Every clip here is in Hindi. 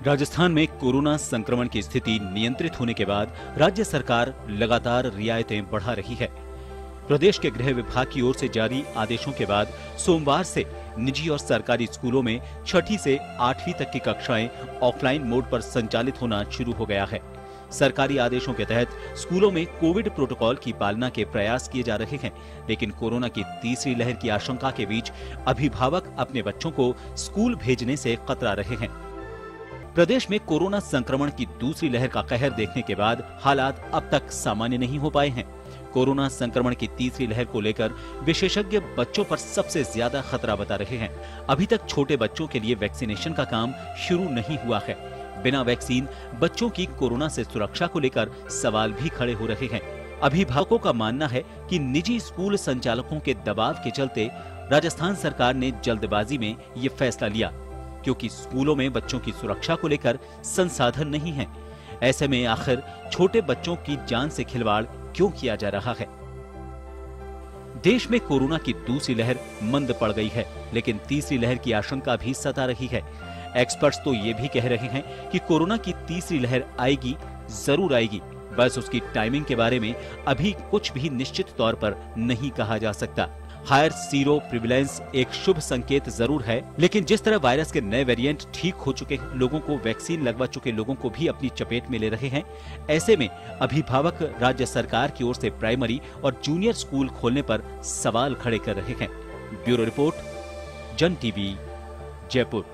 राजस्थान में कोरोना संक्रमण की स्थिति नियंत्रित होने के बाद राज्य सरकार लगातार रियायतें बढ़ा रही है। प्रदेश के गृह विभाग की ओर से जारी आदेशों के बाद सोमवार से निजी और सरकारी स्कूलों में 6ठी से 8वीं तक की कक्षाएं ऑफलाइन मोड पर संचालित होना शुरू हो गया है। सरकारी आदेशों के तहत स्कूलों में कोविड प्रोटोकॉल की पालना के प्रयास किए जा रहे हैं, लेकिन कोरोना की तीसरी लहर की आशंका के बीच अभिभावक अपने बच्चों को स्कूल भेजने से कतरा रहे हैं। प्रदेश में कोरोना संक्रमण की दूसरी लहर का कहर देखने के बाद हालात अब तक सामान्य नहीं हो पाए हैं। कोरोना संक्रमण की तीसरी लहर को लेकर विशेषज्ञ बच्चों पर सबसे ज्यादा खतरा बता रहे हैं। अभी तक छोटे बच्चों के लिए वैक्सीनेशन का काम शुरू नहीं हुआ है। बिना वैक्सीन बच्चों की कोरोना से सुरक्षा को लेकर सवाल भी खड़े हो रहे हैं। अभिभावकों का मानना है कि निजी स्कूल संचालकों के दबाव के चलते राजस्थान सरकार ने जल्दबाजी में ये फैसला लिया, क्योंकि स्कूलों में बच्चों की सुरक्षा को लेकर संसाधन नहीं है। ऐसे में आखिर छोटे बच्चों की जान से खिलवाड़ क्यों किया जा रहा है? देश में कोरोना की दूसरी लहर मंद पड़ गई है, लेकिन तीसरी लहर की आशंका भी सता रही है। एक्सपर्ट्स तो ये भी कह रहे हैं कि कोरोना की तीसरी लहर आएगी, जरूर आएगी, बस उसकी टाइमिंग के बारे में अभी कुछ भी निश्चित तौर पर नहीं कहा जा सकता। हायर सीरो प्रिविलेंस एक शुभ संकेत जरूर है, लेकिन जिस तरह वायरस के नए वेरिएंट ठीक हो चुके लोगों को वैक्सीन लगवा चुके लोगों को भी अपनी चपेट में ले रहे हैं, ऐसे में अभिभावक राज्य सरकार की ओर से प्राइमरी और जूनियर स्कूल खोलने पर सवाल खड़े कर रहे हैं। ब्यूरो रिपोर्ट, जन टीवी, जयपुर।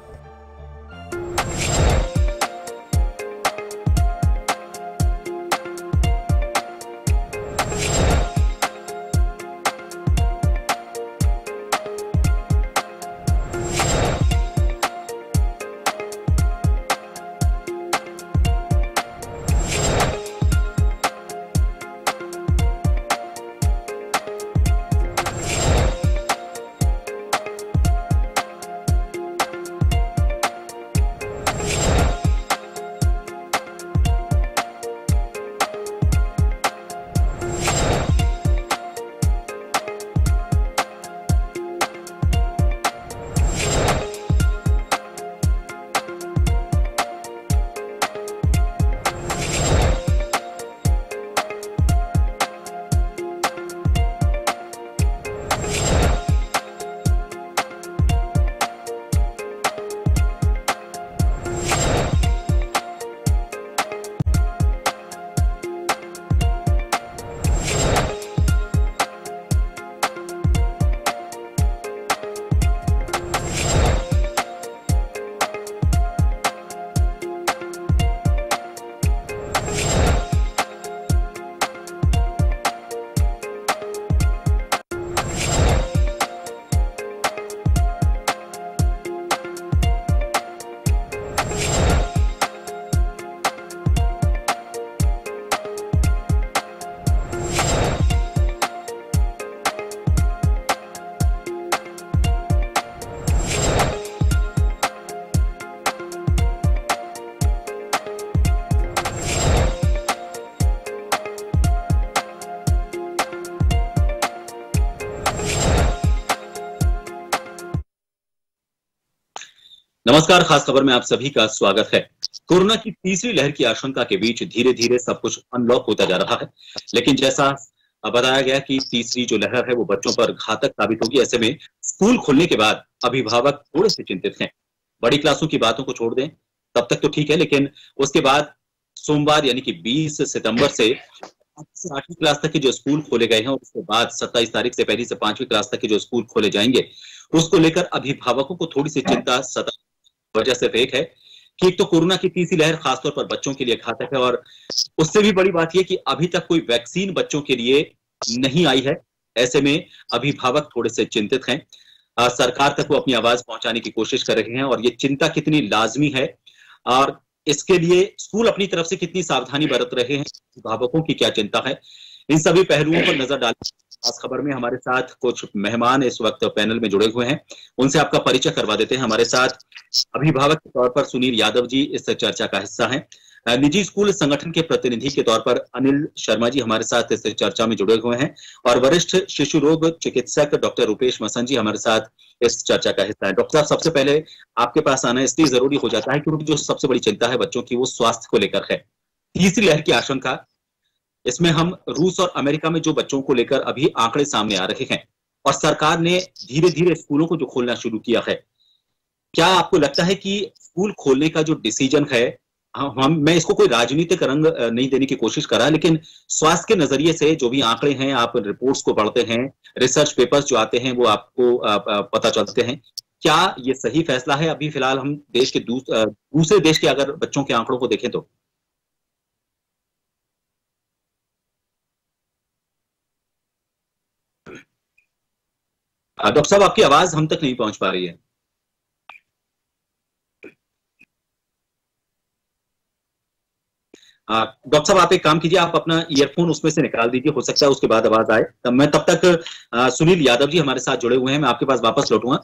नमस्कार, खास खबर में आप सभी का स्वागत है। कोरोना की तीसरी लहर की आशंका के बीच धीरे धीरे सब कुछ अनलॉक होता जा रहा है, लेकिन जैसा बताया गया कि तीसरी जो लहर है वो बच्चों पर घातक साबित होगी। ऐसे में स्कूल खुलने के बाद अभिभावक थोड़े से चिंतित हैं। बड़ी क्लासों की बातों को छोड़ दें, तब तक तो ठीक है, लेकिन उसके बाद सोमवार यानी कि 20 सितंबर से 8वीं क्लास तक के जो स्कूल खोले गए हैं, उसके बाद 27 तारीख से 1ली से 5वीं क्लास तक के जो स्कूल खोले जाएंगे, उसको लेकर अभिभावकों को थोड़ी सी चिंता सता वजह सिर्फ एक है कि एक तो कोरोना की तीसरी लहर खासतौर पर बच्चों के लिए घातक है, और उससे भी बड़ी बात यह कि अभी तक कोई वैक्सीन बच्चों के लिए नहीं आई है। ऐसे में अभिभावक थोड़े से चिंतित हैं। सरकार तक वो अपनी आवाज पहुंचाने की कोशिश कर रहे हैं, और ये चिंता कितनी लाजमी है और इसके लिए स्कूल अपनी तरफ से कितनी सावधानी बरत रहे हैं, अभिभावकों की क्या चिंता है, इन सभी पहलुओं पर नजर डालें। खास खबर में हमारे साथ कुछ मेहमान इस वक्त पैनल में जुड़े हुए हैं, उनसे आपका परिचय करवा देते हैं। हमारे साथ अभिभावक के तौर पर सुनील यादव जी इस चर्चा का हिस्सा हैं। निजी स्कूल संगठन के प्रतिनिधि के तौर पर अनिल शर्मा जी हमारे साथ इस चर्चा में जुड़े हुए हैं, और वरिष्ठ शिशु रोग चिकित्सक डॉक्टर रुपेश मसन जी हमारे साथ इस चर्चा का हिस्सा है। डॉक्टर साहब, सबसे पहले आपके पास आना इसलिए जरूरी हो जाता है क्योंकि जो सबसे बड़ी चिंता है बच्चों की वो स्वास्थ्य को लेकर है। तीसरी लहर की आशंका, इसमें हम रूस और अमेरिका में जो बच्चों को लेकर अभी आंकड़े सामने आ रहे हैं और सरकार ने धीरे धीरे स्कूलों को जो खोलना शुरू किया है, क्या आपको लगता है कि स्कूल खोलने का जो डिसीजन है, मैं इसको कोई राजनीतिक रंग नहीं देने की कोशिश कर रहा, लेकिन स्वास्थ्य के नजरिए से जो भी आंकड़े हैं, आप रिपोर्ट्स को पढ़ते हैं, रिसर्च पेपर्स जो आते हैं वो आपको पता चलते हैं, क्या ये सही फैसला है? अभी फिलहाल हम देश के दूसरे देश के अगर बच्चों के आंकड़ों को देखें तो डॉक्टर साहब, आपकी आवाज हम तक नहीं पहुंच पा रही है। डॉक्टर साहब, आप एक काम कीजिए, आप अपना ईयरफोन उसमें से निकाल दीजिए, हो सकता है उसके बाद आवाज आए। तब तक सुनील यादव जी हमारे साथ जुड़े हुए हैं, मैं आपके पास वापस लौटूंगा।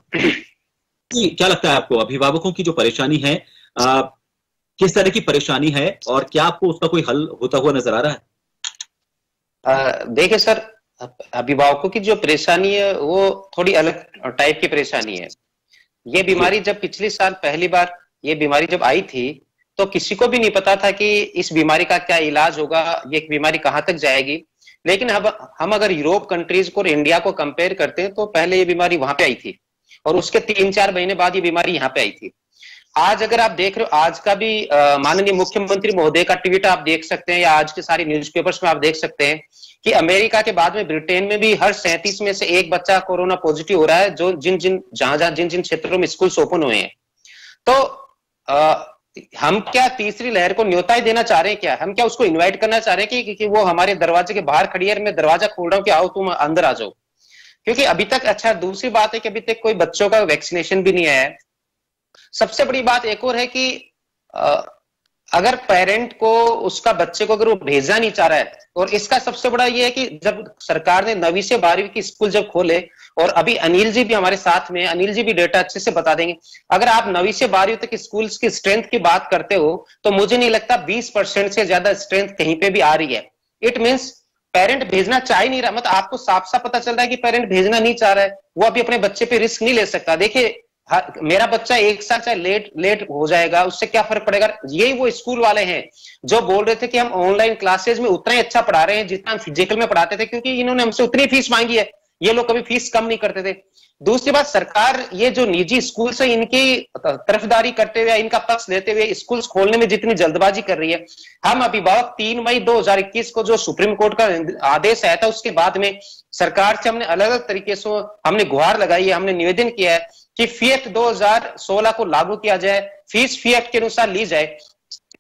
क्या लगता है आपको, अभिभावकों की जो परेशानी है, किस तरह की परेशानी है और क्या आपको उसका कोई हल होता हुआ नजर आ रहा है? देखिए सर, अभिभावकों की जो परेशानी है वो थोड़ी अलग टाइप की परेशानी है। ये बीमारी जब पिछले साल पहली बार ये बीमारी जब आई थी तो किसी को भी नहीं पता था कि इस बीमारी का क्या इलाज होगा, ये बीमारी कहाँ तक जाएगी। लेकिन अब हम अगर यूरोप कंट्रीज को और इंडिया को कंपेयर करते हैं तो पहले ये बीमारी वहां पे आई थी और उसके 3-4 महीने बाद ये बीमारी यहाँ पे आई थी। आज अगर आप देख रहे हो, आज का भी माननीय मुख्यमंत्री महोदय का ट्वीट आप देख सकते हैं या आज के सारे न्यूज़पेपर्स में आप देख सकते हैं कि अमेरिका के बाद में ब्रिटेन में भी हर 37 में से एक बच्चा कोरोना पॉजिटिव हो रहा है, जो जिन जिन क्षेत्रों में स्कूल ओपन हुए हैं। तो हम क्या तीसरी लहर को न्योता ही देना चाह रहे हैं? क्या हम क्या उसको इनवाइट करना चाह रहे हैं कि वो हमारे दरवाजे के बाहर खड़ी है, मैं दरवाजा खोल रहा हूँ कि आओ तुम अंदर आ जाओ? क्योंकि अभी तक, अच्छा दूसरी बात है कि अभी तक कोई बच्चों का वैक्सीनेशन भी नहीं आया है। सबसे बड़ी बात एक और है कि अगर पेरेंट को उसका बच्चे को अगर वो भेजना नहीं चाह रहा है, और इसका सबसे बड़ा ये है कि जब सरकार ने 9वीं से 12वीं की स्कूल जब खोले, और अभी अनिल जी भी हमारे साथ में, अनिल जी भी डेटा अच्छे से बता देंगे, अगर आप 9वीं से 12वीं तक स्कूल की स्ट्रेंथ की बात करते हो तो मुझे नहीं लगता 20% से ज्यादा स्ट्रेंथ कहीं पे भी आ रही है। इट मीन्स पेरेंट भेजना चाह ही नहीं रहा, मतलब आपको साफ साफ पता चल रहा है कि पेरेंट भेजना नहीं चाह रहा है, वो अभी अपने बच्चे पे रिस्क नहीं ले सकता। देखिए मेरा बच्चा 1 साल चाहे लेट हो जाएगा, उससे क्या फर्क पड़ेगा। यही वो स्कूल वाले हैं जो बोल रहे थे कि हम ऑनलाइन क्लासेज में उतना ही अच्छा पढ़ा रहे हैं जितना हम फिजिकल में पढ़ाते थे, क्योंकि इन्होंने हमसे उतनी फीस मांगी है, ये लोग कभी फीस कम नहीं करते थे। दूसरी बात, सरकार ये जो निजी स्कूल से इनकी तरफदारी करते हुए, इनका पक्ष लेते हुए स्कूल खोलने में जितनी जल्दबाजी कर रही है, हम अभिभावक 3 मई 2021 को जो सुप्रीम कोर्ट का आदेश आया था उसके बाद में सरकार से हमने अलग अलग तरीके से हमने गुहार लगाई है, हमने निवेदन किया है कि फी एक्ट 2016 को लागू किया जाए, फीस फी एक्ट के अनुसार ली जाए।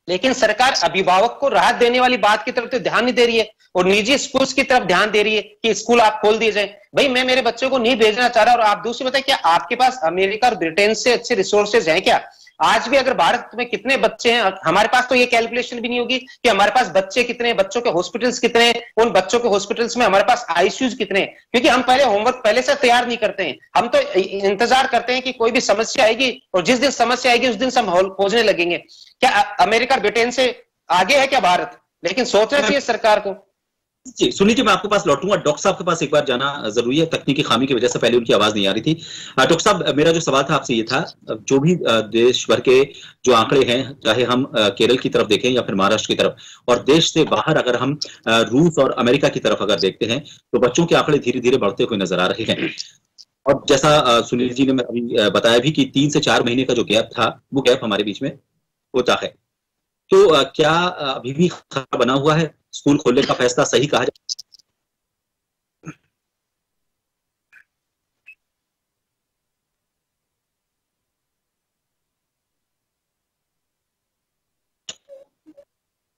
लेकिन सरकार अभिभावक को राहत देने वाली बात की तरफ तो ध्यान नहीं दे रही है और निजी स्कूल्स की तरफ ध्यान दे रही है कि स्कूल आप खोल दिए जाए। भाई मैं मेरे बच्चों को नहीं भेजना चाह रहा, और आप दूसरी बताए क्या आपके पास अमेरिका और ब्रिटेन से अच्छे रिसोर्सेज हैं क्या? आज भी अगर भारत में कितने बच्चे हैं, हमारे पास तो ये कैलकुलेशन भी नहीं होगी कि हमारे पास बच्चे कितने हैं, बच्चों के हॉस्पिटल्स कितने हैं, उन बच्चों के हॉस्पिटल्स में हमारे पास आईसीयूज कितने हैं, क्योंकि हम पहले होमवर्क पहले से तैयार नहीं करते हैं। हम तो इंतजार करते हैं कि कोई भी समस्या आएगी और जिस दिन समस्या आएगी उस दिन से हम खोजने लगेंगे। क्या अमेरिका ब्रिटेन से आगे है क्या भारत? लेकिन सोचना चाहिए सरकार को। जी सुनील जी, मैं आपके पास लौटूंगा। डॉक्टर साहब के पास एक बार जाना जरूरी है, तकनीकी खामी की वजह से पहले उनकी आवाज नहीं आ रही थी। डॉक्टर साहब, मेरा जो सवाल था आपसे ये था, जो भी देश भर के जो आंकड़े हैं, चाहे हम केरल की तरफ देखें या फिर महाराष्ट्र की तरफ, और देश से बाहर अगर हम रूस और अमेरिका की तरफ अगर देखते हैं, तो बच्चों के आंकड़े धीरे धीरे बढ़ते हुए नजर आ रहे हैं। और जैसा सुनील जी ने अभी बताया भी कि 3 से 4 महीने का जो गैप था, वो गैप हमारे बीच में होता है। तो क्या अभी भी खतरा बना हुआ है? स्कूल खोलने का फैसला सही कहा जाए?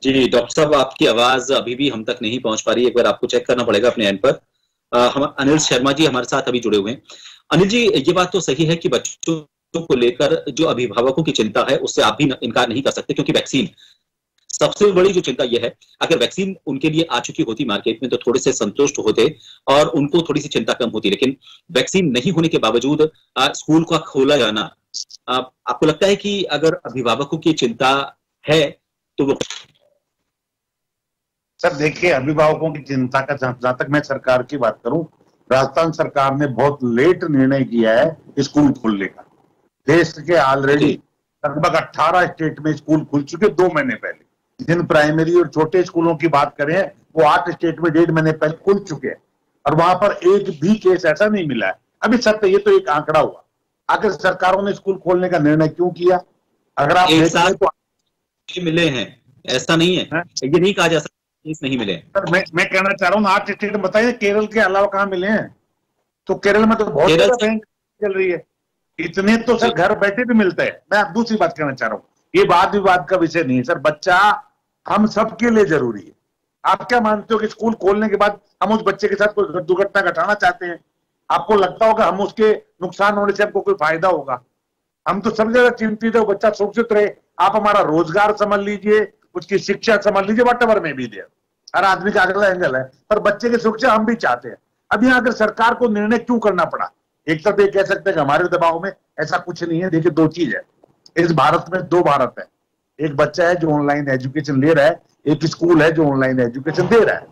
जी डॉक्टर साहब, आपकी आवाज अभी भी हम तक नहीं पहुंच पा रही है, एक बार आपको चेक करना पड़ेगा अपने एंड पर। हम अनिल शर्मा जी हमारे साथ अभी जुड़े हुए हैं। अनिल जी, ये बात तो सही है कि बच्चों को लेकर जो अभिभावकों की चिंता है उससे आप भी इनकार नहीं कर सकते, क्योंकि वैक्सीन सबसे बड़ी जो चिंता यह है, अगर वैक्सीन उनके लिए आ चुकी होती मार्केट में तो थोड़े से संतुष्ट होते और उनको थोड़ी सी चिंता कम होती। लेकिन वैक्सीन नहीं होने के बावजूद स्कूल का खोला जाना, आपको लगता है कि अगर अभिभावकों की चिंता है तो वो? सर देखिए, अभिभावकों की चिंता का जहां तक मैं सरकार की बात करूं राजस्थान सरकार ने बहुत लेट निर्णय किया है स्कूल खोलने का। देश के ऑलरेडी लगभग 18 स्टेट में स्कूल खुल चुके 2 महीने पहले। जिन प्राइमरी और छोटे स्कूलों की बात करें वो 8 स्टेट में 1.5 महीने पहले खुल चुके हैं और वहां पर एक भी केस ऐसा नहीं मिला है। अभी सत्य ये तो एक आंकड़ा हुआ। आखिर सरकारों ने स्कूल खोलने का निर्णय क्यों किया? अगर आप एक देखें साथ तो मिले हैं, ऐसा नहीं है, ये नहीं कहा जा सकता नहीं मिले। सर मैं कहना चाह रहा हूँ 8 स्टेट में बताइए केरल के अलावा कहाँ मिले हैं? तो केरल में तो बहुत ज्यादा बैंक चल रही है। इतने तो सर घर बैठे भी मिलते हैं। मैं आप दूसरी बात कहना चाह रहा हूँ, ये वाद विवाद का विषय नहीं है सर। बच्चा हम सबके लिए जरूरी है। आप क्या मानते हो कि स्कूल खोलने के बाद हम उस बच्चे के साथ कोई दुर्घटना घटाना चाहते हैं? आपको लगता होगा हम उसके नुकसान होने से हमको कोई फायदा होगा? हम तो सब ज्यादा चिंतित है बच्चा सुरक्षित रहे। आप हमारा रोजगार समझ लीजिए, उसकी शिक्षा समझ लीजिए, वॉटेवर में भी दे, हर आदमी का अगला एंगल है, पर बच्चे की सुरक्षा हम भी चाहते हैं। अब यहाँ अगर सरकार को निर्णय क्यों करना पड़ा? एक तरफ ये कह सकते हैं कि हमारे दबाव में, ऐसा कुछ नहीं है। देखिए 2 चीज है इस भारत में, 2 भारत है। एक बच्चा है जो ऑनलाइन एजुकेशन ले रहा है, एक स्कूल है जो ऑनलाइन एजुकेशन दे रहा है।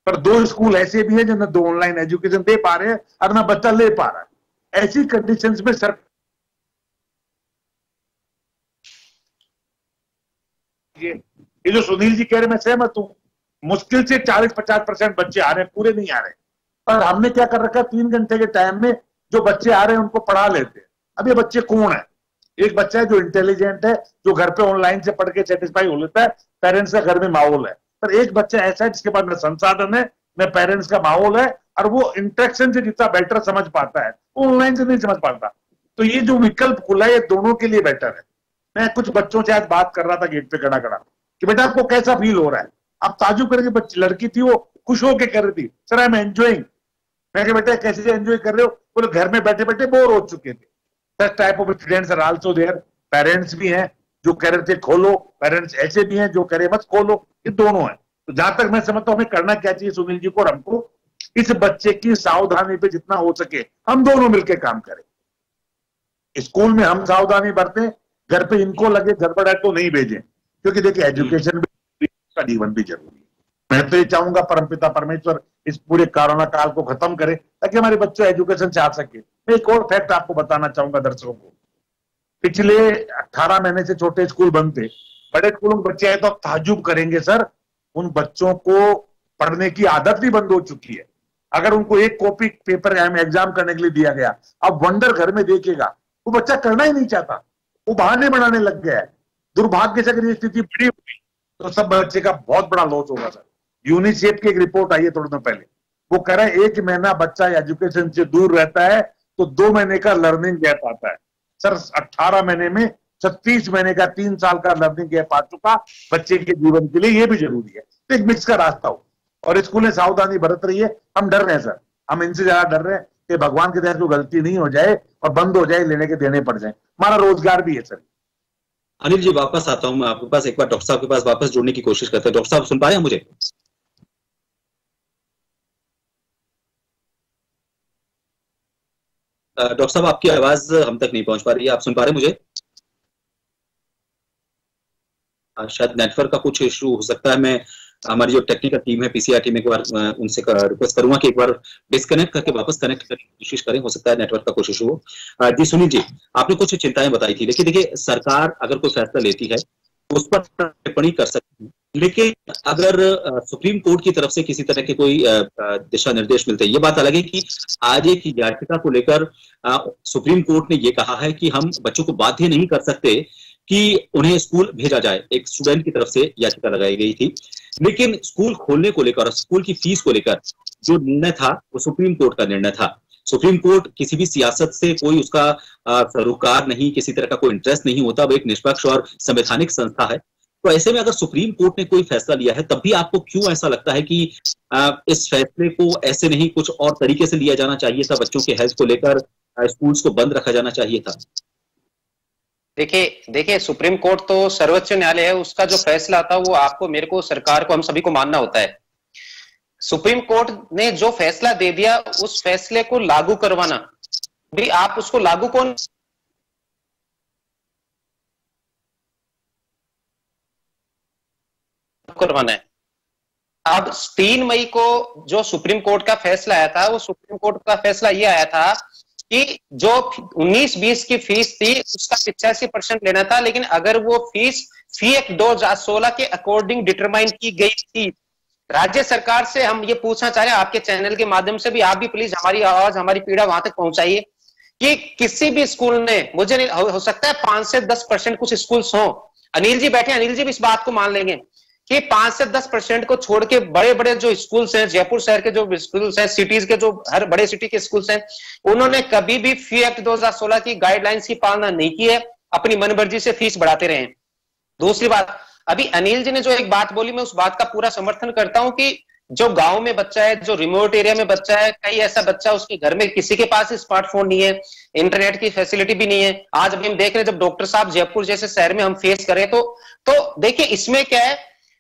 पर 2 स्कूल ऐसे भी है जो न तो ऑनलाइन एजुकेशन दे पा रहे हैं और ना बच्चा ले पा रहा है। ऐसी कंडीशंस में सर ये जो सुनील जी कह रहे मैं सहमत हूं। मुश्किल से 40-50% बच्चे आ रहे हैं, पूरे नहीं आ रहे। पर हमने क्या कर रखा है 3 घंटे के टाइम में जो बच्चे आ रहे हैं उनको पढ़ा लेते हैं। अब ये बच्चे कौन है? एक बच्चा है जो इंटेलिजेंट है, जो घर पे ऑनलाइन से पढ़ के सेटिस्फाई हो लेता है, पेरेंट्स का घर में माहौल है। पर एक बच्चा ऐसा है जिसके पास न संसाधन है न पेरेंट्स का माहौल है और वो इंटरेक्शन से जितना बेटर समझ पाता है वो ऑनलाइन से नहीं समझ पाता। तो ये जो विकल्प खुला है ये दोनों के लिए बेटर है। मैं कुछ बच्चों से आज बात कर रहा था गेट पे खड़ा खड़ा कि बेटा आपको कैसा फील हो रहा है? आप ताजुब करके बच्ची लड़की थी वो खुश होके कर रही थी, सर आई एम एंजॉइंग। मैं कहा बेटा कैसे एंजॉय कर रहे हो? बोले घर में बैठे बैठे बोर हो चुके थे। Such type of students are also there. Parents भी हैं जो कह रहे थे खोलो, पेरेंट्स ऐसे भी हैं जो कह रहे मत खोलो। ये दोनों है। तो जहां तक मैं समझता हूं हमें करना क्या चाहिए सुनील जी को और हमको, इस बच्चे की सावधानी पे जितना हो सके हम दोनों मिलकर काम करें। स्कूल में हम सावधानी बरतें, घर पे इनको लगे गड़बड़ है तो नहीं भेजें, क्योंकि देखिए एजुकेशन भी का जीवन भी जरूरी है। मैं तो ये चाहूंगा परमपिता परमेश्वर इस पूरे कोरोना काल को खत्म करे ताकि हमारे बच्चे एजुकेशन से आ सके। मैं एक और फैक्ट आपको बताना चाहूंगा दर्शकों को। पिछले 18 महीने से छोटे स्कूल बंद थे। बड़े स्कूलों के बच्चे आए तो आप ताज्जुब करेंगे सर, उन बच्चों को पढ़ने की आदत भी बंद हो चुकी है। अगर उनको एक कॉपी पेपर एग्जाम करने के लिए दिया गया, अब वंडर घर में देखेगा, वो बच्चा करना ही नहीं चाहता, वो बहाने बनाने लग गया है। दुर्भाग्य से अगर ये स्थिति बड़ी हुई तो सब बच्चे का बहुत बड़ा लॉस होगा सर। यूनिसेफ की एक रिपोर्ट आई है थोड़े दिन पहले, वो कह रहा है 1 महीना बच्चा एजुकेशन से दूर रहता है तो 2 महीने का लर्निंग गैप आता है। सर 18 महीने में 36 महीने का 3 साल का लर्निंग गैप आ चुका बच्चे के जीवन के लिए। ये भी जरूरी है। तो एक मिक्स का रास्ता हो और स्कूल में सावधानी बरत रही है। हम डर रहे हैं सर, हम इनसे ज्यादा डर रहे हैं कि भगवान के तहत कोई गलती नहीं हो जाए और बंद हो जाए, लेने के देने पड़ जाए। हमारा रोजगार भी है सर। अनिल जी वापस आता हूं मैं आपके पास, एक बार डॉक्टर साहब के पास वापस जुड़ने की कोशिश करते हैं। डॉक्टर साहब सुन पा रहे हैं मुझे? डॉक्टर साहब आपकी आवाज हम तक नहीं पहुंच पा रही है, आप सुन पा रहे हैं मुझे? शायद नेटवर्क का कुछ इशू हो सकता है। मैं हमारी जो टेक्निकल टीम है पीसीआर टीम, एक बार उनसे रिक्वेस्ट करूंगा कि एक बार डिस्कनेक्ट करके वापस कनेक्ट करने की कोशिश करें, हो सकता है नेटवर्क का कुछ इशू हो। जी सुनील जी, आपने कुछ चिंताएं बताई थी। देखिए सरकार अगर कोई फैसला लेती है तो उस पर टिप्पणी कर सकती है, लेकिन अगर सुप्रीम कोर्ट की तरफ से किसी तरह के कोई दिशा निर्देश मिलते हैं, ये बात अलग है कि आज एक याचिका को लेकर सुप्रीम कोर्ट ने ये कहा है कि हम बच्चों को बाध्य नहीं कर सकते कि उन्हें स्कूल भेजा जाए। एक स्टूडेंट की तरफ से याचिका लगाई गई थी, लेकिन स्कूल खोलने को लेकर, स्कूल की फीस को लेकर जो निर्णय था वो सुप्रीम कोर्ट का निर्णय था। सुप्रीम कोर्ट किसी भी सियासत से कोई उसका सरोकार नहीं, किसी तरह का कोई इंटरेस्ट नहीं होता, वो एक निष्पक्ष और संवैधानिक संस्था है। तो ऐसे में अगर सुप्रीम कोर्ट ने कोई फैसला लिया है, तब भी आपको क्यों ऐसा लगता है कि इस फैसले को ऐसे नहीं कुछ और तरीके से लिया जाना चाहिए था? बच्चों के हेल्थ को लेकर स्कूल्स को बंद रखा जाना चाहिए था। देखिए सुप्रीम कोर्ट तो सर्वोच्च न्यायालय है, उसका जो फैसला आता है वो आपको, मेरे को, सरकार को, हम सभी को मानना होता है। सुप्रीम कोर्ट ने जो फैसला दे दिया उस फैसले को लागू करवाना भी, आप उसको लागू कौन करवाना है? अब 3 मई को जो सुप्रीम कोर्ट का फैसला आया था, वो सुप्रीम कोर्ट का फैसला ये आया था कि जो 19-20 की फीस थी उसका 85% लेना था, लेकिन अगर वो फीस फी एक्ट 2016 के अकॉर्डिंग डिटरमाइन की गई थी। राज्य सरकार से हम ये पूछना चाह रहे हैं आपके चैनल के माध्यम से भी, आप भी प्लीज हमारी आवाज, हमारी पीड़ा वहां तक पहुंचाइए कि किसी भी स्कूल ने, मुझे नहीं हो सकता है 5 से 10% कुछ स्कूल्स हो, अनिल जी बैठे, अनिल जी भी इस बात को मान लेंगे कि 5 से 10% को छोड़ के बड़े बड़े जो स्कूल्स हैं, जयपुर शहर के जो स्कूल्स हैं, सिटीज के जो हर बड़े सिटी के स्कूल्स हैं, उन्होंने कभी भी फी एक्ट 2016 की गाइडलाइंस की पालना नहीं की है, अपनी मनमर्जी से फीस बढ़ाते रहे। दूसरी बात, अभी अनिल जी ने जो एक बात बोली, मैं उस बात का पूरा समर्थन करता हूं कि जो गांव में बच्चा है, जो रिमोट एरिया में बच्चा है, कई ऐसा बच्चा उसके घर में किसी के पास स्मार्टफोन नहीं है, इंटरनेट की फैसिलिटी भी नहीं है। आज अभी हम देख रहे हैं, जब डॉक्टर साहब जयपुर जैसे शहर में हम फेस करें तो देखिए इसमें क्या है,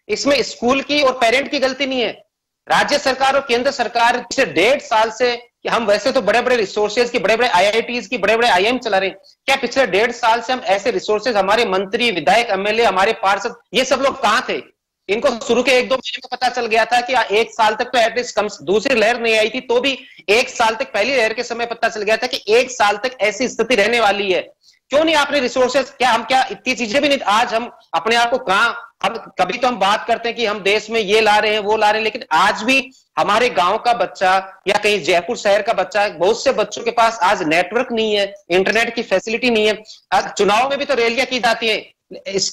इसमें स्कूल की और पेरेंट की गलती नहीं है। राज्य सरकार और केंद्र सरकार पिछले 1.5 साल से, कि हम वैसे तो बड़े बड़े रिसोर्सेज की, बड़े बड़े IITs की, बड़े बड़े IIM चला रहे हैं, क्या पिछले 1.5 साल से हम ऐसे रिसोर्सेज, हमारे मंत्री, विधायक, MLA, हमारे पार्षद, ये सब लोग कहां थे? इनको शुरू के 1-2 महीने में पता चल गया था कि 1 साल तक तो एटलीस्ट कम, दूसरी लहर नहीं आई थी तो भी 1 साल तक, पहली लहर के समय पता चल गया था कि 1 साल तक ऐसी स्थिति रहने वाली है। क्यों नहीं आपने रिसोर्सेज, क्या इतनी चीजें भी नहीं? आज हम अपने आप को कहां, हम कभी तो हम बात करते हैं कि हम देश में ये ला रहे हैं, वो ला रहे हैं, लेकिन आज भी हमारे गांव का बच्चा या कहीं जयपुर शहर का बच्चा, बहुत से बच्चों के पास आज नेटवर्क नहीं है, इंटरनेट की फैसिलिटी नहीं है। आज चुनाव में भी तो रैलियां की जाती है,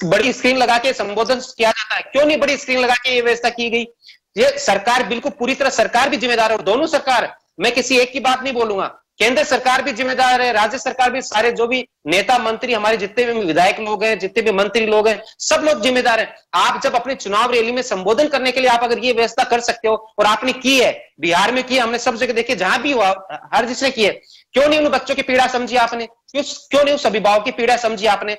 बड़ी स्क्रीन लगा के संबोधन किया जाता है, क्यों नहीं बड़ी स्क्रीन लगा के ये व्यवस्था की गई? ये सरकार बिल्कुल पूरी तरह, सरकार भी जिम्मेदार है, दोनों सरकार, मैं किसी एक की बात नहीं बोलूंगा, केंद्र सरकार भी जिम्मेदार है, राज्य सरकार भी, सारे जो भी नेता मंत्री, हमारे जितने भी विधायक लोग हैं, जितने भी मंत्री लोग हैं, सब लोग जिम्मेदार हैं। आप जब अपने चुनाव रैली में संबोधन करने के लिए आप अगर ये व्यवस्था कर सकते हो, और आपने की है, बिहार में की, हमने सब जगह देखिए, जहां भी हुआ हर जिसने की है, क्यों नहीं उन बच्चों की पीड़ा समझी आपने? क्यों नहीं उस अभिभावक की पीड़ा समझी आपने?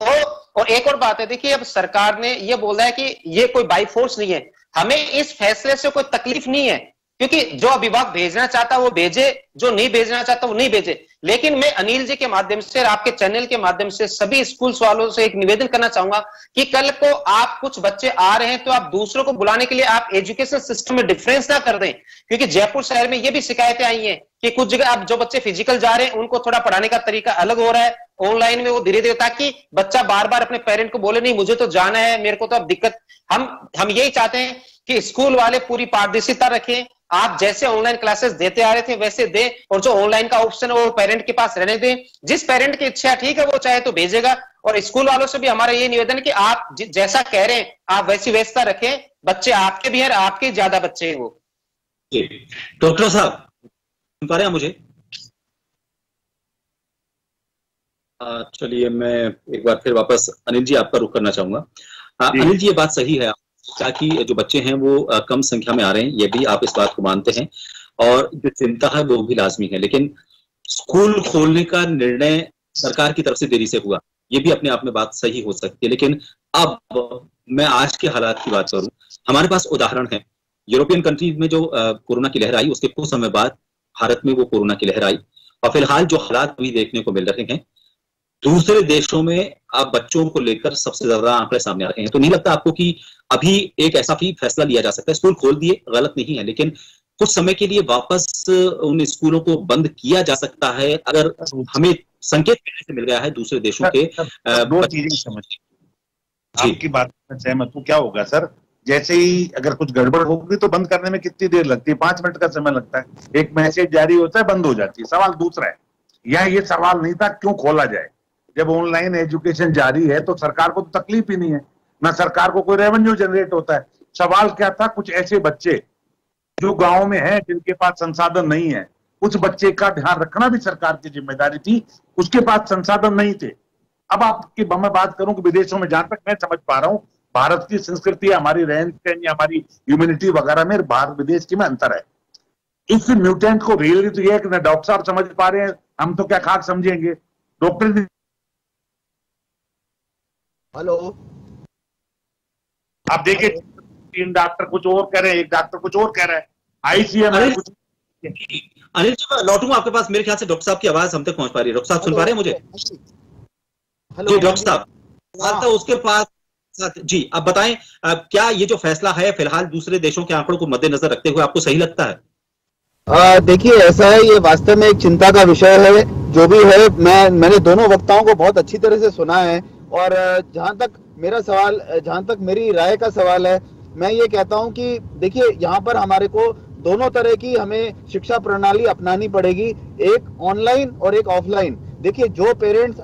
और एक और बात है, देखिए अब सरकार ने ये बोला है कि ये कोई बाई फोर्स नहीं है, हमें इस फैसले से कोई तकलीफ नहीं है, क्योंकि जो अभिभावक भेजना चाहता वो भेजे, जो नहीं भेजना चाहता वो नहीं भेजे। लेकिन मैं अनिल जी के माध्यम से, आपके चैनल के माध्यम से सभी स्कूल्स वालों से एक निवेदन करना चाहूंगा कि कल को आप, कुछ बच्चे आ रहे हैं तो आप दूसरों को बुलाने के लिए आप एजुकेशन सिस्टम में डिफरेंस ना कर दें, क्योंकि जयपुर शहर में ये भी शिकायतें आई हैं कि कुछ जगह आप जो बच्चे फिजिकल जा रहे हैं उनको थोड़ा पढ़ाने का तरीका अलग हो रहा है, ऑनलाइन में वो धीरे धीरे, ताकि बच्चा बार बार अपने पेरेंट को बोले नहीं मुझे तो जाना है, मेरे को तो अब दिक्कत। हम यही चाहते हैं कि स्कूल वाले पूरी पारदर्शिता रखें, आप जैसे ऑनलाइन क्लासेस देते आ रहे थे वैसे दें, और जो ऑनलाइन का ऑप्शन है वो पेरेंट के पास रहने दें, जिस पेरेंट की इच्छा ठीक है वो चाहे तो भेजेगा। और स्कूल वालों से भी हमारा ये निवेदन है कि आप जैसा कह रहे हैं आप वैसी व्यवस्था रखें, बच्चे आपके भी हैं, आपके ज्यादा बच्चे हैं वो। डॉक्टर साहब सुन पा रहे हैं मुझे? चलिए मैं एक बार फिर वापस अनिल जी आपका रुख करना चाहूंगा। अनिल जी ये बात सही है ताकि जो बच्चे हैं वो कम संख्या में आ रहे हैं, ये भी आप इस बात को मानते हैं, और जो चिंता है वो भी लाजमी है, लेकिन स्कूल खोलने का निर्णय सरकार की तरफ से देरी से हुआ, ये भी अपने आप में बात सही हो सकती है। लेकिन अब मैं आज के हालात की बात करूं, हमारे पास उदाहरण है, यूरोपियन कंट्रीज में जो कोरोना की लहर आई उसके कुछ समय बाद भारत में वो कोरोना की लहर आई, और फिलहाल जो हालात अभी देखने को मिल रहे हैं दूसरे देशों में, अब बच्चों को लेकर सबसे ज्यादा आंकड़े सामने आ रहे हैं। तो नहीं लगता आपको कि अभी एक ऐसा भी फैसला लिया जा सकता है, स्कूल खोल दिए गलत नहीं है, लेकिन कुछ समय के लिए वापस उन स्कूलों को बंद किया जा सकता है, अगर हमें संकेत से मिल गया है दूसरे देशों के? दो चीजें समझिए, आपकी बात में सहमत हूं। क्या होगा सर, जैसे ही अगर कुछ गड़बड़ होगी तो बंद करने में कितनी देर लगती है? 5 मिनट का समय लगता है, एक मैसेज जारी होता है, बंद हो जाती है। सवाल दूसरा है, यहाँ ये सवाल नहीं था क्यों खोला जाए। जब ऑनलाइन एजुकेशन जारी है तो सरकार को तो तकलीफ ही नहीं है, ना सरकार को कोई रेवेन्यू जनरेट होता है। सवाल क्या था, कुछ ऐसे बच्चे जो गांव में हैं जिनके पास संसाधन नहीं है, उस बच्चे का ध्यान रखना भी सरकार की जिम्मेदारी थी, उसके पास संसाधन नहीं थे। अब आपकी मैं बात करूं कि विदेशों में, जहां तक मैं समझ पा रहा हूं, भारत की संस्कृति, हमारी रहन सहन या हमारी ह्यूमैनिटी वगैरह में भारत विदेश की में अंतर है। इस म्यूटेंट को रियली तो यह है कि ना डॉक्टर साहब समझ पा रहे हैं, हम तो क्या खाक समझेंगे। डॉक्टर हेलो, आप देखिए 3 डॉक्टर कुछ और कह रहे हैं, एक डॉक्टर कुछ और कह रहा है, ICM है कुछ। अनिल जी मैं लौटूंगा आपके पास, मेरे ख्याल से डॉक्टर साहब की आवाज हम तक पहुंच पा रही है। डॉक्टर साहब सुन पा रहे हैं मुझे? हेलो जी डॉक्टर साहब, उसके पास जी, आप बताएं क्या ये जो फैसला है फिलहाल दूसरे देशों के आंकड़ों को मद्देनजर रखते हुए आपको सही लगता है? देखिए, ऐसा है, ये वास्तव में एक चिंता का विषय है। जो भी है, मैंने दोनों वक्ताओं को बहुत अच्छी तरह से सुना है, और जहां तक मेरी राय का सवाल है, मैं ये कहता हूं कि देखिए, यहाँ पर हमारे को दोनों तरह की हमें शिक्षा प्रणाली अपनानी पड़ेगी, एक ऑनलाइन और एक ऑफलाइन। देखिए, जो पेरेंट्स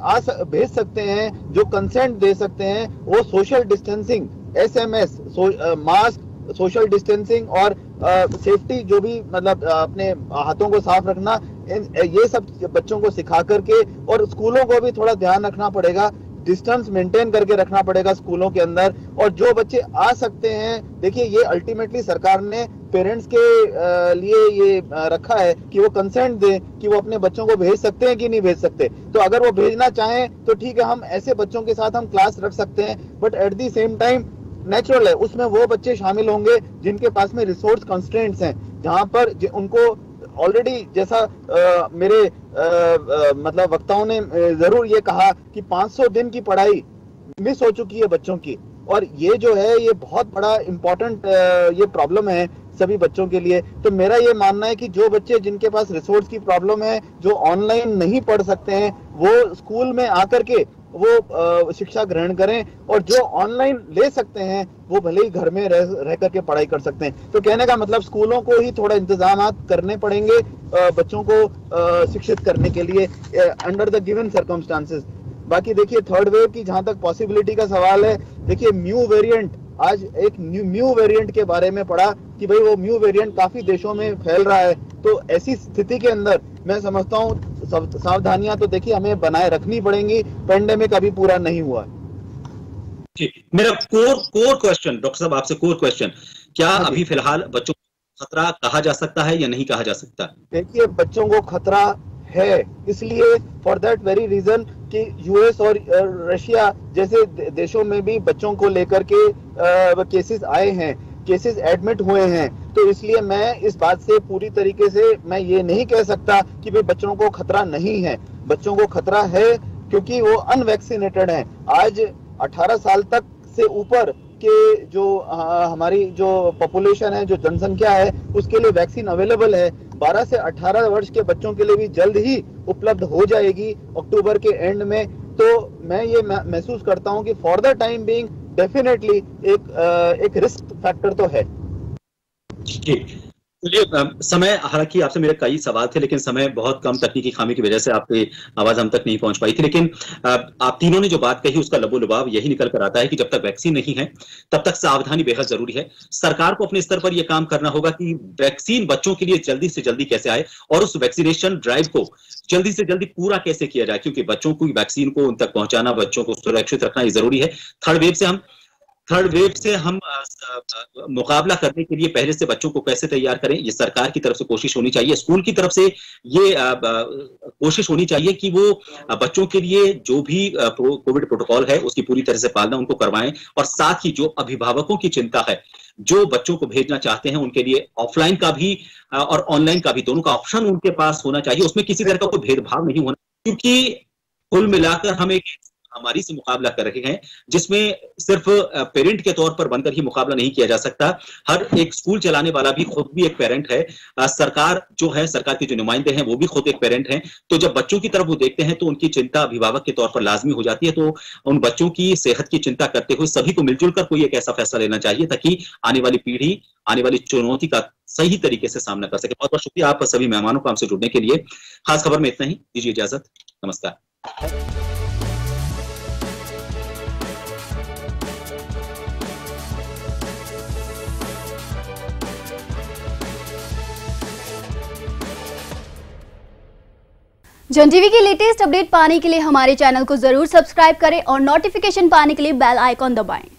भेज सकते हैं, जो कंसेंट दे सकते हैं, वो social distancing, SMS, mask, social distancing और सेफ्टी, जो भी मतलब अपने हाथों को साफ रखना, ये सब बच्चों को सिखा करके, और स्कूलों को भी थोड़ा ध्यान रखना पड़ेगा, डिस्टेंस मेंटेन करके रखना पड़ेगा स्कूलों के अंदर। और जो बच्चे आ सकते हैं, देखिए, ये अल्टीमेटली सरकार ने पेरेंट्स के लिए ये रखा है कि वो कंसेंट दें कि वो अपने बच्चों को भेज सकते हैं कि नहीं भेज सकते। तो अगर वो भेजना चाहें तो ठीक है, हम ऐसे बच्चों के साथ हम क्लास रख सकते हैं, but at the same time natural है, उसमें वो बच्चे शामिल होंगे जिनके पास में रिसोर्स कंस्ट्रेंट्स हैं, जहां पर उनको ऑलरेडी, जैसा मेरे मतलब वक्ताओं ने जरूर ये कहा कि 500 दिन की पढ़ाई मिस हो चुकी है बच्चों की, और ये जो है, ये बहुत बड़ा इम्पोर्टेंट ये प्रॉब्लम है सभी बच्चों के लिए। तो मेरा ये मानना है कि जो बच्चे जिनके पास रिसोर्स की प्रॉब्लम है, जो ऑनलाइन नहीं पढ़ सकते हैं, वो स्कूल में आकर के वो शिक्षा ग्रहण करें, और जो ऑनलाइन ले सकते हैं वो भले ही घर में रह करके पढ़ाई कर सकते हैं। तो कहने का मतलब, स्कूलों को ही थोड़ा इंतजाम करने पड़ेंगे बच्चों को शिक्षित करने के लिए अंडर द गिवन सर्कमस्टांसेस। बाकी देखिए, थर्ड वेव की जहां तक पॉसिबिलिटी का सवाल है, देखिए, म्यू वेरिएंट, आज एक म्यू वेरिएंट के बारे में पढ़ा कि भाई वो म्यू वेरिएंट काफी देशों में फैल रहा है। तो ऐसी स्थिति के अंदर मैं समझता हूँ सावधानियां तो देखिए हमें बनाए रखनी पड़ेंगी, पेंडेमिक अभी पूरा नहीं हुआ है। जी, मेरा कोर क्वेश्चन डॉक्टर साहब आपसे, कोर क्वेश्चन, क्या अभी फिलहाल बच्चों को खतरा कहा जा सकता है या नहीं कहा जा सकता? देखिए, बच्चों को खतरा है, इसलिए फॉर दैट वेरी रीजन कि यूएस और रशिया जैसे देशों में भी बच्चों को लेकर के केसेस आए हैं, केसेस एडमिट हुए हैं। तो इसलिए मैं इस बात से पूरी तरीके से मैं ये नहीं कह सकता कि भाई बच्चों को खतरा नहीं है। बच्चों को खतरा है क्योंकि वो अनवैक्सीनेटेड हैं। आज 18 साल तक से ऊपर के जो हमारी जो पॉपुलेशन है, जो जनसंख्या है, उसके लिए वैक्सीन अवेलेबल है। 12 से 18 वर्ष के बच्चों के लिए भी जल्द ही उपलब्ध हो जाएगी अक्टूबर के एंड में। तो मैं ये महसूस करता हूं कि for the time being definitely एक रिस्क फैक्टर तो है। चलिए, समय, हालांकि आपसे मेरे कई सवाल थे लेकिन समय बहुत कम, तकनीकी खामी की वजह से आपकी आवाज हम तक नहीं पहुंच पाई थी। लेकिन आप तीनों ने जो बात कही उसका लबोलुबाव यही निकल कर आता है कि जब तक वैक्सीन नहीं है तब तक सावधानी बेहद जरूरी है। सरकार को अपने स्तर पर यह काम करना होगा कि वैक्सीन बच्चों के लिए जल्दी से जल्दी कैसे आए और उस वैक्सीनेशन ड्राइव को जल्दी से जल्दी पूरा कैसे किया जाए, क्योंकि बच्चों को वैक्सीन को उन तक पहुंचाना, बच्चों को सुरक्षित रखना ये जरूरी है। थर्ड वेव से हम मुकाबला करने के लिए पहले से बच्चों को कैसे तैयार करें, ये सरकार की तरफ से कोशिश होनी चाहिए। स्कूल की तरफ से ये कोशिश होनी चाहिए कि वो बच्चों के लिए जो भी कोविड प्रोटोकॉल है उसकी पूरी तरह से पालना उनको करवाएं। और साथ ही जो अभिभावकों की चिंता है, जो बच्चों को भेजना चाहते हैं, उनके लिए ऑफलाइन का भी और ऑनलाइन का भी, दोनों का ऑप्शन उनके पास होना चाहिए। उसमें किसी तरह का कोई भेदभाव नहीं होना, क्योंकि कुल मिलाकर हम एक महामारी से मुकाबला कर रहे हैं जिसमें सिर्फ पेरेंट के तौर पर बनकर ही मुकाबला नहीं किया जा सकता। हर एक स्कूल चलाने वाला भी खुद भी एक पेरेंट है। सरकार जो है, सरकार के जो नुमाइंदे हैं वो भी खुद एक पेरेंट हैं। तो जब बच्चों की तरफ वो देखते हैं तो उनकी चिंता अभिभावक के तौर पर लाजमी हो जाती है। तो उन बच्चों की सेहत की चिंता करते हुए सभी को मिलजुल कर कोई एक ऐसा फैसला लेना चाहिए ताकि आने वाली पीढ़ी आने वाली चुनौती का सही तरीके से सामना कर सके। बहुत बहुत शुक्रिया आप सभी मेहमानों को हमसे जुड़ने के लिए। खास खबर में इतना ही, दीजिए इजाजत, नमस्कार। जन टीवी की लेटेस्ट अपडेट पाने के लिए हमारे चैनल को जरूर सब्सक्राइब करें और नोटिफिकेशन पाने के लिए बेल आइकॉन दबाएं।